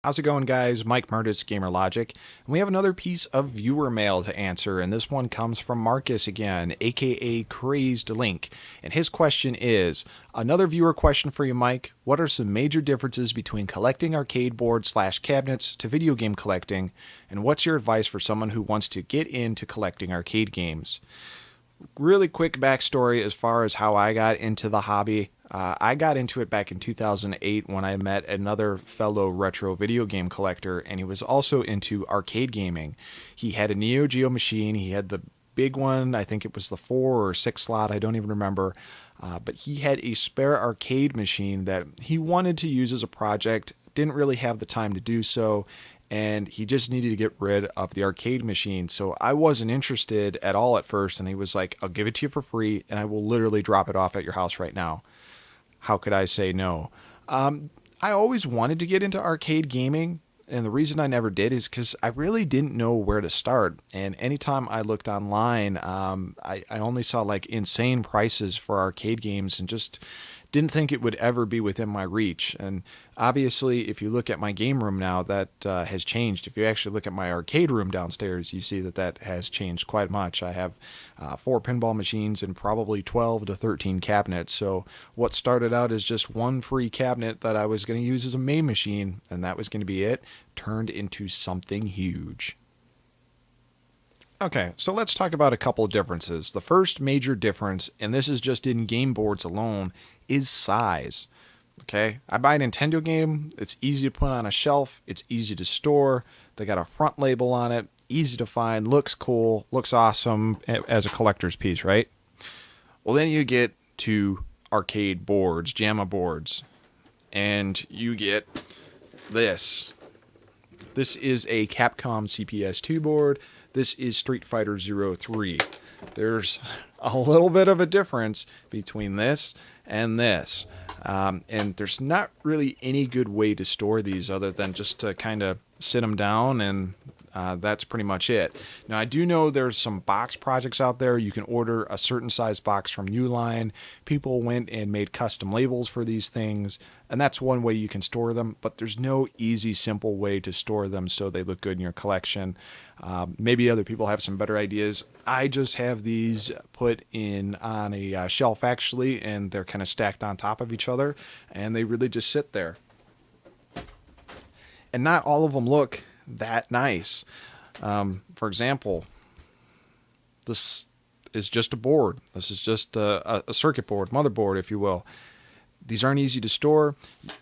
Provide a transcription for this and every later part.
How's it going, guys? Mike Murtis, Gamer Logic, and we have another piece of viewer mail to answer, and this one comes from Marcus again, aka Crazedlink, and his question is, another viewer question for you, Mike. What are some major differences between collecting arcade boards / cabinets to video game collecting, and what's your advice for someone who wants to get into collecting arcade games? Really quick backstory as far as how I got into the hobby. I got into it back in 2008 when I met another fellow retro video game collector, and he was also into arcade gaming. He had a Neo Geo machine. He had the big one. I think it was the 4 or 6 slot. I don't even remember. But he had a spare arcade machine that he wanted to use as a project, didn't really have the time to do so, and he just needed to get rid of the arcade machine. So I wasn't interested at all at first, and he was like, I'll give it to you for free, and I will literally drop it off at your house right now. How could I say no? I always wanted to get into arcade gaming, and the reason I never did is because I really didn't know where to start. And anytime I looked online, I only saw like insane prices for arcade games and just didn't think it would ever be within my reach. And obviously, if you look at my game room now, that has changed. If you actually look at my arcade room downstairs, you see that that has changed quite much. I have 4 pinball machines and probably 12 to 13 cabinets. So what started out as just one free cabinet that I was going to use as a main machine, and that was going to be it, turned into something huge. Okay, so let's talk about a couple of differences. The first major difference, and this is just in game boards alone, is size. Okay, I buy a Nintendo game, it's easy to put on a shelf, it's easy to store, they got a front label on it, easy to find, looks cool, looks awesome as a collector's piece, right? Well, then you get to arcade boards, JAMA boards, and you get this. This is a Capcom CPS2 board. This is Street Fighter 03. There's a little bit of a difference between this and this. And there's not really any good way to store these other than just to kind of sit them down, and that's pretty much it. Now, I do know there's some box projects out there. You can order a certain size box from Uline. People went and made custom labels for these things, and that's one way you can store them, but there's no easy, simple way to store them so they look good in your collection. Maybe other people have some better ideas. I just have these put in on a shelf, actually, and they're kind of stacked on top of each other, and they really just sit there. And not all of them look that nice. For example, this is just a board. This is just a circuit board, motherboard, if you will. These aren't easy to store.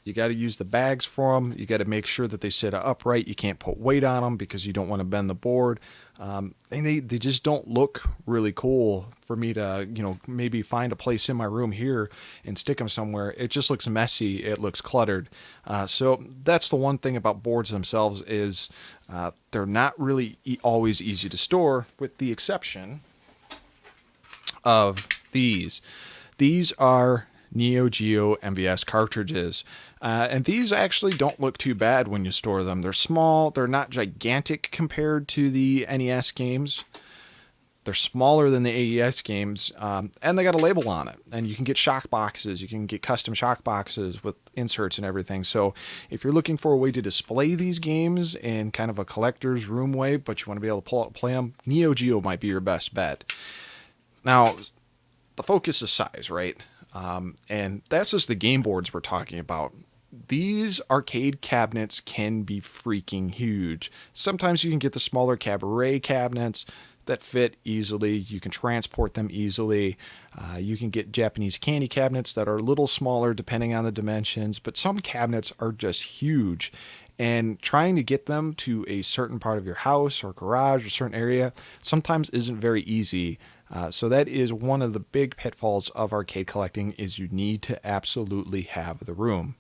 You got to use the bags for them. You got to make sure that they sit upright. You can't put weight on them because you don't want to bend the board. And they just don't look really cool for me to, maybe find a place in my room here and stick them somewhere. It just looks messy. It looks cluttered. So that's the one thing about boards themselves is they're not really always easy to store, with the exception of these. These are Neo Geo MVS cartridges. And these actually don't look too bad when you store them. They're small. They're not gigantic compared to the NES games. They're smaller than the AES games. And they got a label on it. And you can get shock boxes. You can get custom shock boxes with inserts and everything. So if you're looking for a way to display these games in kind of a collector's room way, but you want to be able to pull out and play them, Neo Geo might be your best bet. Now, the focus is size, right? And that's just the game boards we're talking about. These arcade cabinets can be freaking huge. Sometimes you can get the smaller cabaret cabinets that fit easily. You can transport them easily. You can get Japanese candy cabinets that are a little smaller depending on the dimensions, but some cabinets are just huge. And trying to get them to a certain part of your house or garage or certain area sometimes isn't very easy. So that is one of the big pitfalls of arcade collecting, is you need to absolutely have the room.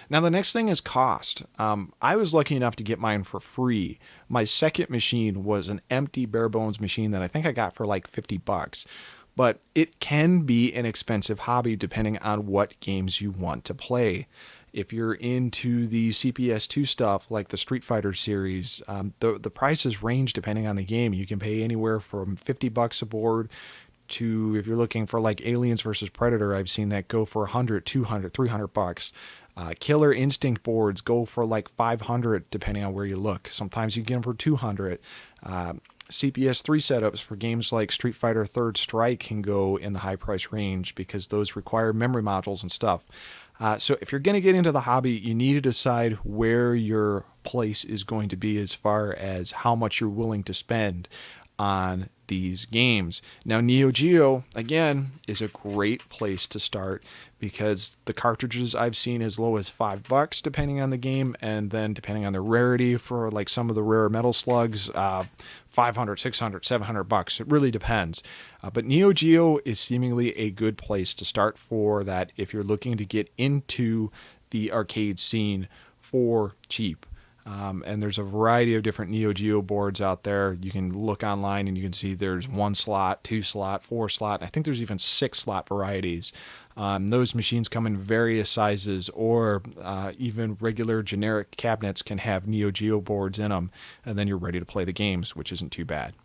Now, the next thing is cost. I was lucky enough to get mine for free. My second machine was an empty bare bones machine that I think I got for like $50. But it can be an expensive hobby depending on what games you want to play. If you're into the CPS2 stuff, like the Street Fighter series, the prices range depending on the game. You can pay anywhere from $50 a board to, if you're looking for like Aliens versus Predator, I've seen that go for $100, $200, $300. Killer Instinct boards go for like 500 depending on where you look. Sometimes you get them for 200. CPS 3 setups for games like Street Fighter Third Strike can go in the high price range because those require memory modules and stuff. So if you're going to get into the hobby, you need to decide where your place is going to be as far as how much you're willing to spend on these games. Now, Neo Geo, again, is a great place to start because the cartridges I've seen as low as $5 depending on the game, and then depending on the rarity for like some of the rare Metal Slugs, 500, 600, 700 bucks. It really depends. But Neo Geo is seemingly a good place to start for that if you're looking to get into the arcade scene for cheap. And there's a variety of different Neo Geo boards out there. You can look online and you can see there's 1 slot, 2 slot, 4 slot. I think there's even 6 slot varieties. Those machines come in various sizes, or even regular generic cabinets can have Neo Geo boards in them, and then you're ready to play the games, which isn't too bad.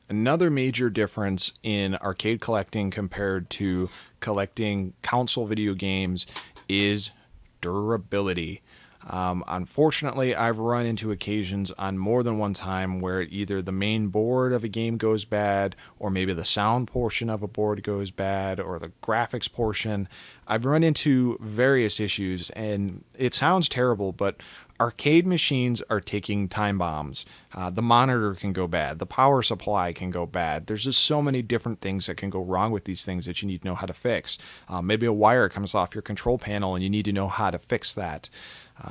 Another major difference in arcade collecting compared to collecting console video games is durability. Unfortunately, I've run into occasions on more than one time where either the main board of a game goes bad, or maybe the sound portion of a board goes bad, or the graphics portion. I've run into various issues, and it sounds terrible, but arcade machines are ticking time bombs. The monitor can go bad. The power supply can go bad. There's just so many different things that can go wrong with these things that you need to know how to fix. Maybe a wire comes off your control panel and you need to know how to fix that.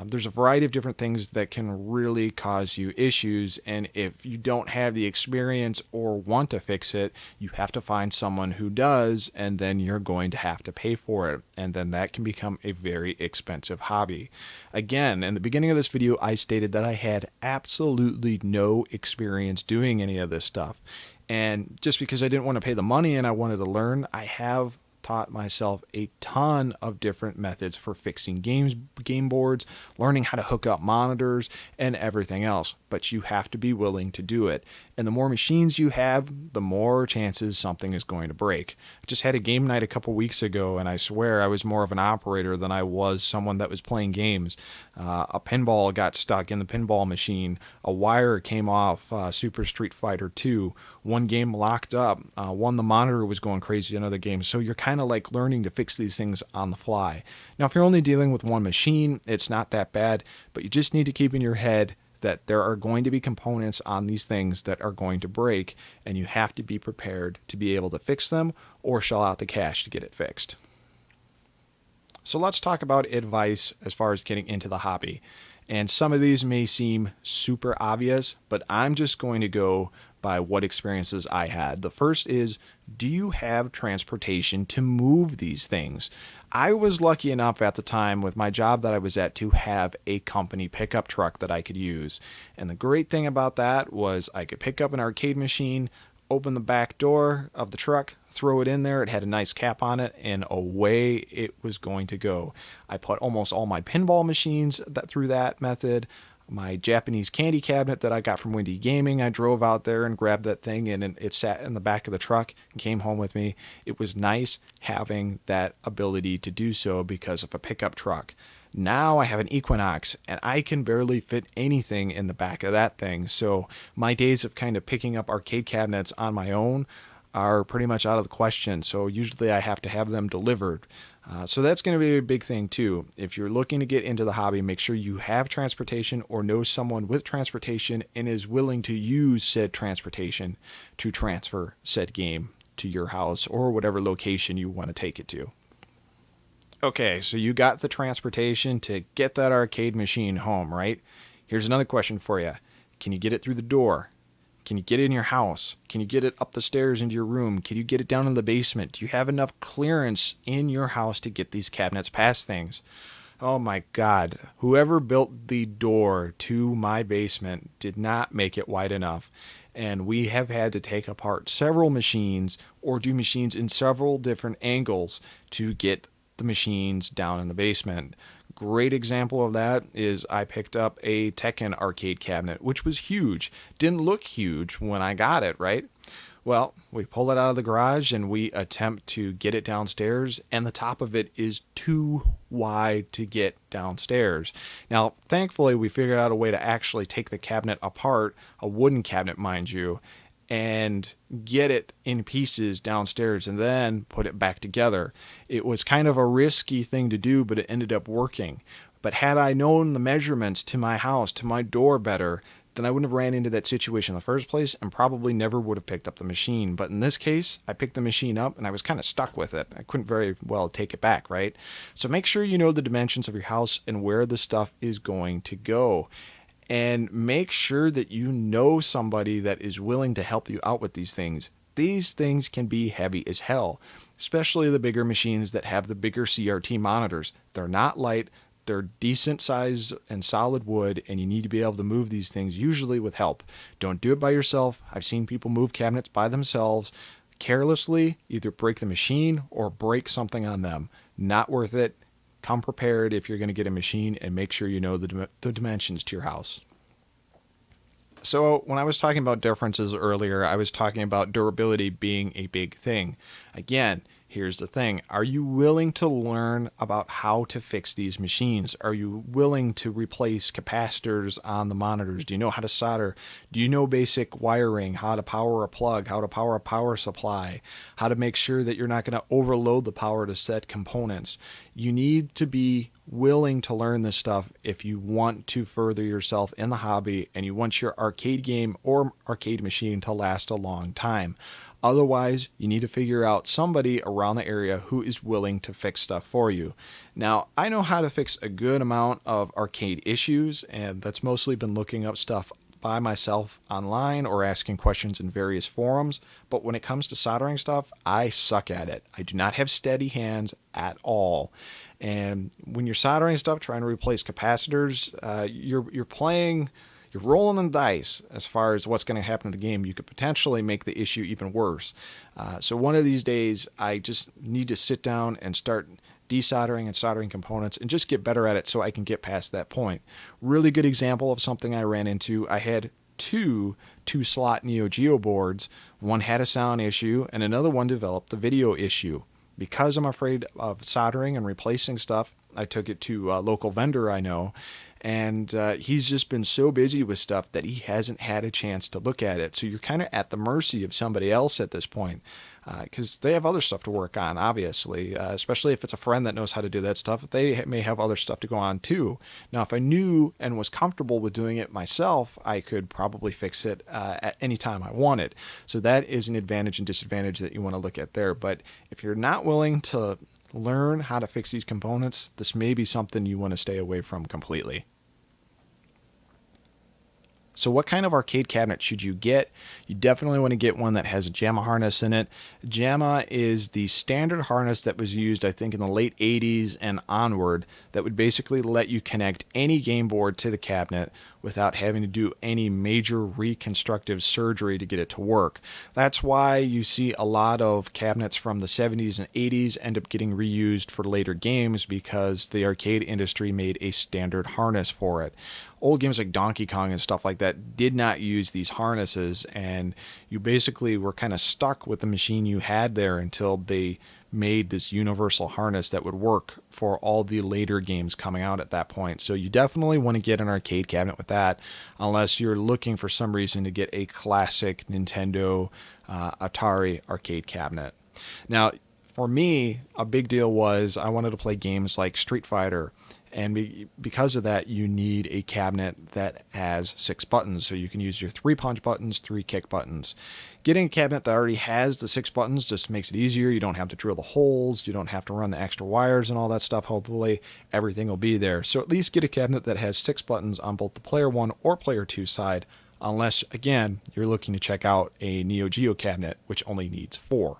There's a variety of different things that can really cause you issues, and if you don't have the experience or want to fix it, you have to find someone who does, and then you're going to have to pay for it, and then that can become a very expensive hobby. Again, in the beginning of this video, I stated that I had absolutely no experience doing any of this stuff, and just because I didn't want to pay the money and I wanted to learn, I have taught myself a ton of different methods for fixing game boards, learning how to hook up monitors, and everything else. But you have to be willing to do it. And the more machines you have, the more chances something is going to break. I just had a game night a couple weeks ago, and I swear I was more of an operator than I was someone that was playing games. A pinball got stuck in the pinball machine. A wire came off Super Street Fighter 2. One game locked up. One, the monitor was going crazy in other games. So you're kind of like learning to fix these things on the fly. Now, if you're only dealing with one machine, it's not that bad, but you just need to keep in your head that there are going to be components on these things that are going to break, and you have to be prepared to be able to fix them or shell out the cash to get it fixed. So let's talk about advice as far as getting into the hobby. And some of these may seem super obvious, but I'm just going to go by what experiences I had. The first is, do you have transportation to move these things? I was lucky enough at the time with my job that I was at to have a company pickup truck that I could use. And the great thing about that was I could pick up an arcade machine, open the back door of the truck, throw it in there. It had a nice cap on it, and away it was going to go. I put almost all my pinball machines through that method. My Japanese candy cabinet that I got from Windy Gaming, I drove out there and grabbed that thing, and it sat in the back of the truck and came home with me. It was nice having that ability to do so because of a pickup truck. Now I have an Equinox, and I can barely fit anything in the back of that thing. So my days of kind of picking up arcade cabinets on my own are pretty much out of the question. So usually I have to have them delivered. So that's going to be a big thing too. If you're looking to get into the hobby, make sure you have transportation or know someone with transportation and is willing to use said transportation to transfer said game to your house or whatever location you want to take it to. Okay, so you got the transportation to get that arcade machine home, right? Here's another question for you. Can you get it through the door? Can you get it in your house? Can you get it up the stairs into your room? Can you get it down in the basement? Do you have enough clearance in your house to get these cabinets past things? Oh my God, whoever built the door to my basement did not make it wide enough. And we have had to take apart several machines or do machines in several different angles to get the machines down in the basement. Great example of that is I picked up a Tekken arcade cabinet, which was huge. Didn't look huge when I got it, right? Well, we pull it out of the garage and we attempt to get it downstairs, and the top of it is too wide to get downstairs. Now, thankfully, we figured out a way to actually take the cabinet apart, a wooden cabinet, mind you, and get it in pieces downstairs and then put it back together. It was kind of a risky thing to do, but it ended up working. But had I known the measurements to my house, to my door better, then I wouldn't have ran into that situation in the first place and probably never would have picked up the machine. But in this case, I picked the machine up and I was kind of stuck with it. I couldn't very well take it back, right? So make sure you know the dimensions of your house and where the stuff is going to go. And make sure that you know somebody that is willing to help you out with these things. These things can be heavy as hell, especially the bigger machines that have the bigger CRT monitors. They're not light. They're decent size and solid wood, and you need to be able to move these things, usually with help. Don't do it by yourself. I've seen people move cabinets by themselves carelessly, either break the machine or break something on them. Not worth it. Come prepared if you're going to get a machine, and make sure you know the dimensions to your house. So when I was talking about differences earlier, I was talking about durability being a big thing. Again, here's the thing. Are you willing to learn about how to fix these machines? Are you willing to replace capacitors on the monitors? Do you know how to solder? Do you know basic wiring, how to power a plug, how to power a power supply, how to make sure that you're not going to overload the power to set components? You need to be willing to learn this stuff if you want to further yourself in the hobby and you want your arcade game or arcade machine to last a long time. Otherwise, you need to figure out somebody around the area who is willing to fix stuff for you. Now, I know how to fix a good amount of arcade issues, and that's mostly been looking up stuff by myself online or asking questions in various forums. But when it comes to soldering stuff, I suck at it. I do not have steady hands at all. And when you're soldering stuff, trying to replace capacitors, you're rolling the dice as far as what's going to happen in the game. You could potentially make the issue even worse. So one of these days, I just need to sit down and start desoldering and soldering components and just get better at it so I can get past that point. Really good example of something I ran into. I had two slot Neo Geo boards. One had a sound issue and another one developed a video issue. Because I'm afraid of soldering and replacing stuff, I took it to a local vendor I know. And he's just been so busy with stuff that he hasn't had a chance to look at it. So you're kind of at the mercy of somebody else at this point because they have other stuff to work on, obviously, especially if it's a friend that knows how to do that stuff. They may have other stuff to go on too. Now, if I knew and was comfortable with doing it myself, I could probably fix it at any time I wanted. So that is an advantage and disadvantage that you want to look at there. But if you're not willing to learn how to fix these components, this may be something you want to stay away from completely. So what kind of arcade cabinet should you get? You definitely want to get one that has a JAMA harness in it. JAMA is the standard harness that was used, I think, in the late 80s and onward that would basically let you connect any game board to the cabinet without having to do any major reconstructive surgery to get it to work. That's why you see a lot of cabinets from the 70s and 80s end up getting reused for later games because the arcade industry made a standard harness for it. Old games like Donkey Kong and stuff like that did not use these harnesses, and you basically were kind of stuck with the machine you had there until they made this universal harness that would work for all the later games coming out at that point. So you definitely want to get an arcade cabinet with that, unless you're looking for some reason to get a classic Nintendo, Atari arcade cabinet. Now, for me, a big deal was I wanted to play games like Street Fighter. And because of that, you need a cabinet that has 6 buttons. So you can use your 3 punch buttons, 3 kick buttons. Getting a cabinet that already has the 6 buttons just makes it easier. You don't have to drill the holes. You don't have to run the extra wires and all that stuff. Hopefully, everything will be there. So at least get a cabinet that has 6 buttons on both the player 1 or player 2 side. Unless, again, you're looking to check out a Neo Geo cabinet, which only needs 4.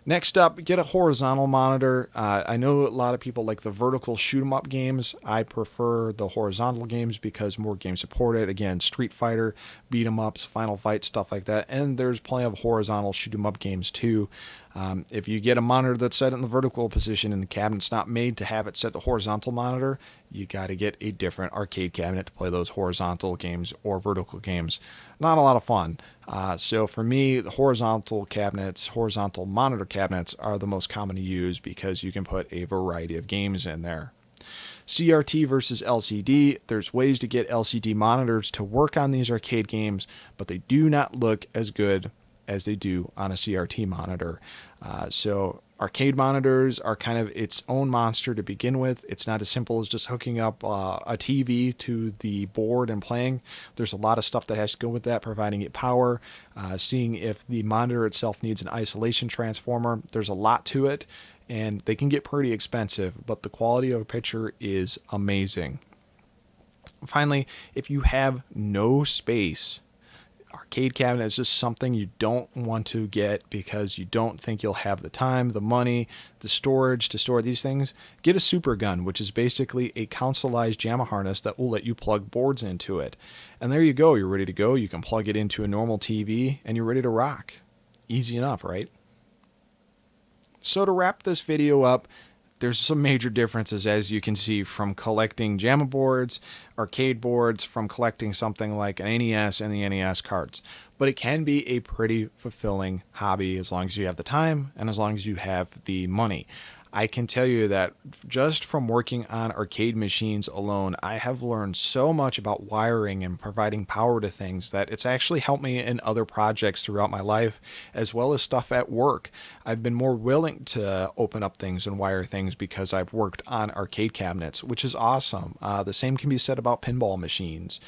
Next up, get a horizontal monitor. I know a lot of people like the vertical shoot 'em up games. I prefer the horizontal games because more games support it. Again, Street Fighter, beat 'em ups, Final Fight, stuff like that. And there's plenty of horizontal shoot 'em up games too. If you get a monitor that's set in the vertical position and the cabinet's not made to have it set to horizontal monitor, you got to get a different arcade cabinet to play those horizontal games or vertical games. Not a lot of fun. So for me, the horizontal cabinets, horizontal monitor cabinets are the most common to use because you can put a variety of games in there. CRT versus LCD. There's ways to get LCD monitors to work on these arcade games, but they do not look as good as they do on a CRT monitor. So arcade monitors are kind of its own monster to begin with. It's not as simple as just hooking up a TV to the board and playing. There's a lot of stuff that has to go with that, providing it power, seeing if the monitor itself needs an isolation transformer. There's a lot to it, and they can get pretty expensive, but the quality of a picture is amazing. Finally, if you have no space, arcade cabinet is just something you don't want to get because you don't think you'll have the time, the money, the storage to store these things. Get a super gun, which is basically a consoleized JAMA harness that will let you plug boards into it. And there you go. You're ready to go. You can plug it into a normal TV and you're ready to rock. Easy enough, right? So to wrap this video up, there's some major differences, as you can see, from collecting JAMA boards, arcade boards, from collecting something like an NES and the NES cards. But it can be a pretty fulfilling hobby as long as you have the time and as long as you have the money. I can tell you that just from working on arcade machines alone, I have learned so much about wiring and providing power to things that it's actually helped me in other projects throughout my life, as well as stuff at work. I've been more willing to open up things and wire things because I've worked on arcade cabinets, which is awesome. The same can be said about pinball machines.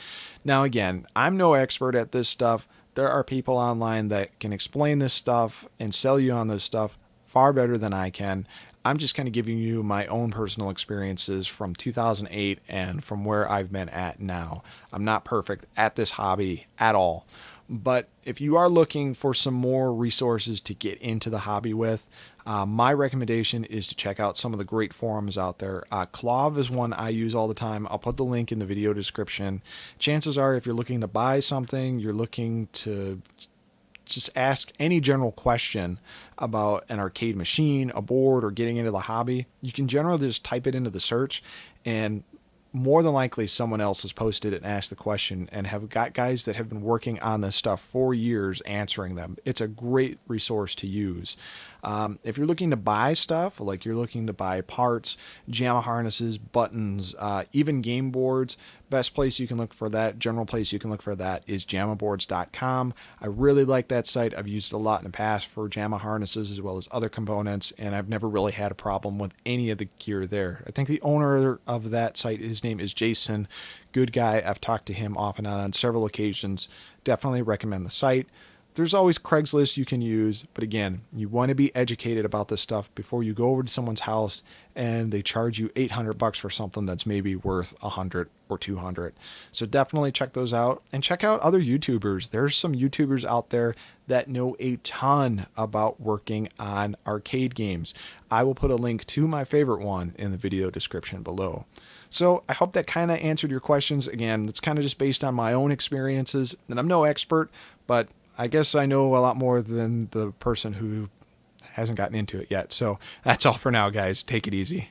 Now, again, I'm no expert at this stuff. There are people online that can explain this stuff and sell you on this stuff far better than I can. I'm just kind of giving you my own personal experiences from 2008 and from where I've been at now. I'm not perfect at this hobby at all. But if you are looking for some more resources to get into the hobby with, my recommendation is to check out some of the great forums out there. Clav is one I use all the time. I'll put the link in the video description. Chances are, if you're looking to buy something, you're looking to just ask any general question about an arcade machine, a board, or getting into the hobby, you can generally just type it into the search, and more than likely someone else has posted it and asked the question and have got guys that have been working on this stuff for years answering them. It's a great resource to use. If you're looking to buy stuff, like you're looking to buy parts, JAMA harnesses, buttons, even game boards, best place you can look for that, general place you can look for that is jamaboards.com. I really like that site. I've used it a lot in the past for JAMA harnesses as well as other components, and I've never really had a problem with any of the gear there. I think the owner of that site, his name is Jason. Good guy. I've talked to him off and on several occasions. Definitely recommend the site. There's always Craigslist you can use, but again, you want to be educated about this stuff before you go over to someone's house and they charge you $800 for something that's maybe worth $100 or $200. So definitely check those out, and check out other YouTubers. There's some YouTubers out there that know a ton about working on arcade games. I will put a link to my favorite one in the video description below. So I hope that kind of answered your questions. Again, it's kind of just based on my own experiences, and I'm no expert, but I guess I know a lot more than the person who hasn't gotten into it yet. So that's all for now, guys. Take it easy.